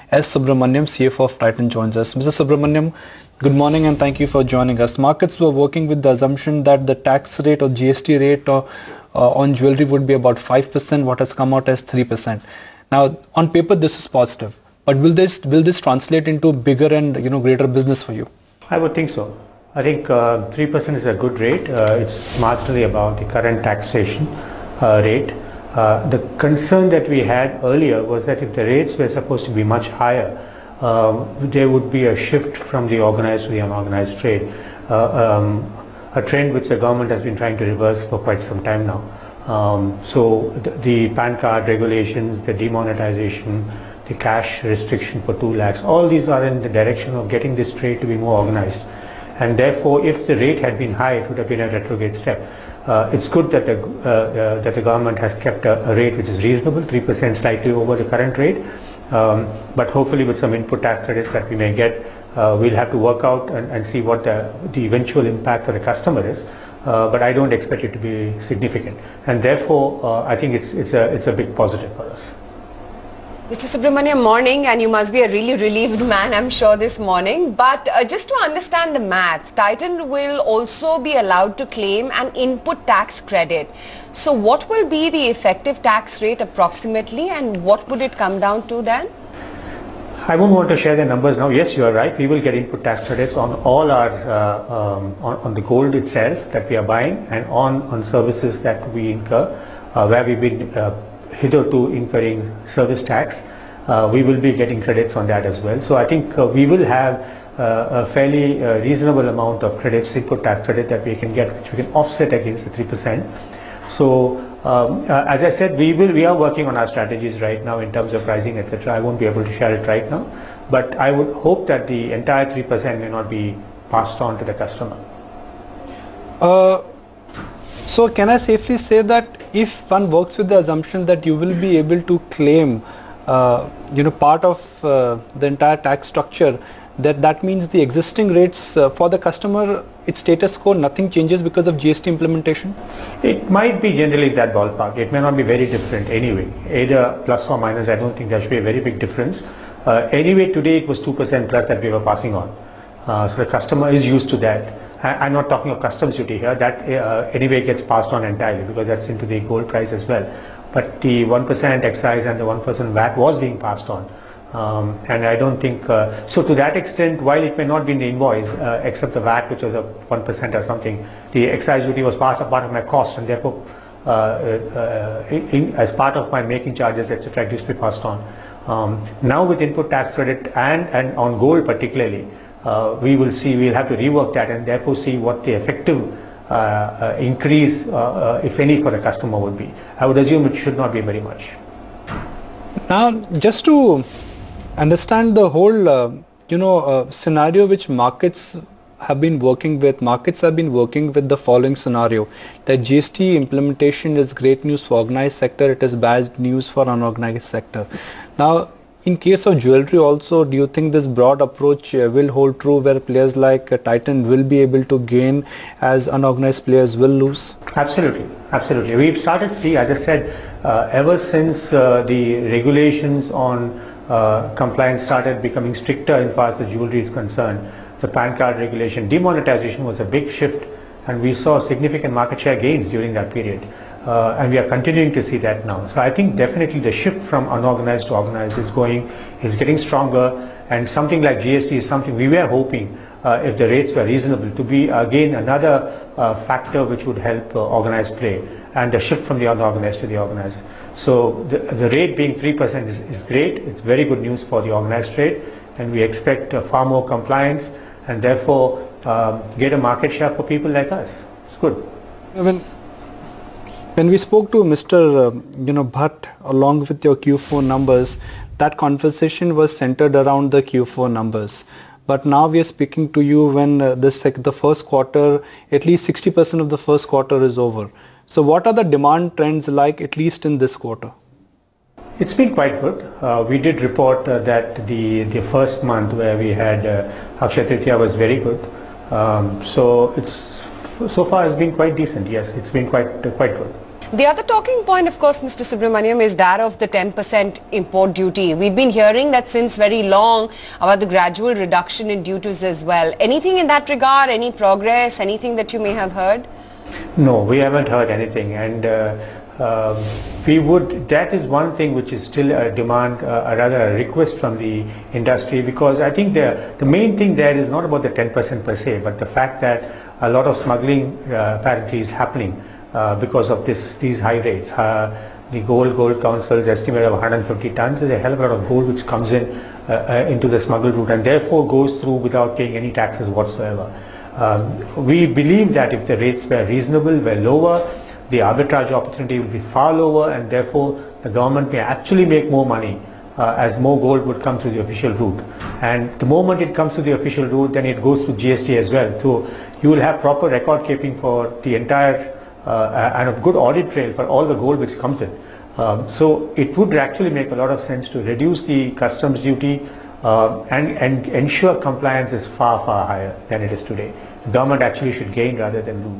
S. Subramaniam, CFO of Titan, joins us. Mr. Subramaniam, good morning and thank you for joining us. Markets were working with the assumption that the tax rate or GST rate on jewelry would be about 5%. What has come out as 3%. Now, on paper, this is positive. But will this translate into bigger and greater business for you? I would think so. I think 3% is a good rate. It's marginally above the current taxation rate. The concern that we had earlier was that if the rates were supposed to be much higher, there would be a shift from the organized to the unorganized trade, a trend which the government has been trying to reverse for quite some time now. So the PAN card regulations, the demonetisation, the cash restriction for 2 lakhs, all these are in the direction of getting this trade to be more organized. And therefore, if the rate had been high, it would have been a retrograde step. It's good that the government has kept a rate which is reasonable, 3% slightly over the current rate. But hopefully with some input tax credits that we may get, we'll have to work out and see what the eventual impact for the customer is. But I don't expect it to be significant. And therefore, I think it's a big positive for us. Mr. Subramaniam, morning, and you must be a really relieved man, I'm sure, this morning. But just to understand the math, Titan will also be allowed to claim an input tax credit. So what will be the effective tax rate approximately, and what would it come down to then? I won't want to share the numbers now. Yes, you are right. We will get input tax credits on all our on the gold itself that we are buying, and on services that we incur, where we've been hitherto incurring service tax. We will be getting credits on that as well. So I think we will have a fairly reasonable amount of credits, input tax credit that we can get, which we can offset against the 3%. So as I said, we are working on our strategies right now in terms of pricing, etc. I won't be able to share it right now, but I would hope that the entire 3% may not be passed on to the customer. So can I safely say that if one works with the assumption that you will be able to claim part of the entire tax structure, that means the existing rates for the customer, its status quo, nothing changes because of GST implementation? It might be generally that ballpark. It may not be very different anyway. Either plus or minus, I don't think there should be a very big difference. Anyway, today it was 2% plus that we were passing on. So the customer is used to that. I'm not talking of customs duty here, that anyway gets passed on entirely because that's into the gold price as well. But the 1% excise and the 1% VAT was being passed on. And I don't think, so to that extent, while it may not be in the invoice, except the VAT, which was a 1% or something, the excise duty was part of my cost, and therefore, as part of my making charges, etc., it used to be passed on. Now with input tax credit and on gold particularly, we'll have to rework that and therefore see what the effective increase, if any, for the customer would be. I would assume it should not be very much. Now, just to understand the whole, scenario which markets have been working with the following scenario: that GST implementation is great news for organized sector, it is bad news for unorganized sector. Now, in case of jewelry also, do you think this broad approach will hold true, where players like Titan will be able to gain as unorganized players will lose? Absolutely, absolutely. We've started to see, as I said, ever since the regulations on compliance started becoming stricter as far as the jewelry is concerned, the PAN card regulation, demonetisation was a big shift, and we saw significant market share gains during that period. And we are continuing to see that now. So I think definitely the shift from unorganized to organized is getting stronger, and something like GST is something we were hoping, if the rates were reasonable, to be again another factor which would help organized play, and the shift from the unorganized to the organized. So the rate being 3% is great. It's very good news for the organized trade, and we expect far more compliance, and therefore get a market share for people like us. It's good. When we spoke to Mr. Bhatt along with your Q4 numbers, that conversation was centered around the Q4 numbers. But now we are speaking to you when the first quarter, at least 60% of the first quarter is over. So what are the demand trends like, at least in this quarter? It's been quite good. We did report that the first month where we had Akshaya Tritiya was very good. So far it's been quite decent. Yes, it's been quite good. The other talking point, of course, Mr. Subramaniam, is that of the 10% import duty. We've been hearing that since very long about the gradual reduction in duties as well. Anything in that regard, any progress, anything that you may have heard? No, we haven't heard anything, and that is one thing which is still a demand, rather a request from the industry, because I think the main thing there is not about the 10% per se, but the fact that a lot of smuggling apparently is happening because of these high rates. The Gold Council's estimate of 150 tons is a hell of a lot of gold which comes in into the smuggled route and therefore goes through without paying any taxes whatsoever. We believe that if the rates were reasonable, were lower, the arbitrage opportunity will be far lower, and therefore the government may actually make more money as more gold would come through the official route. And the moment it comes to the official route, then it goes through GST as well. So you will have proper record keeping for the entire and a good audit trail for all the gold which comes in. So it would actually make a lot of sense to reduce the customs duty and ensure compliance is far higher than it is today. The government actually should gain rather than lose.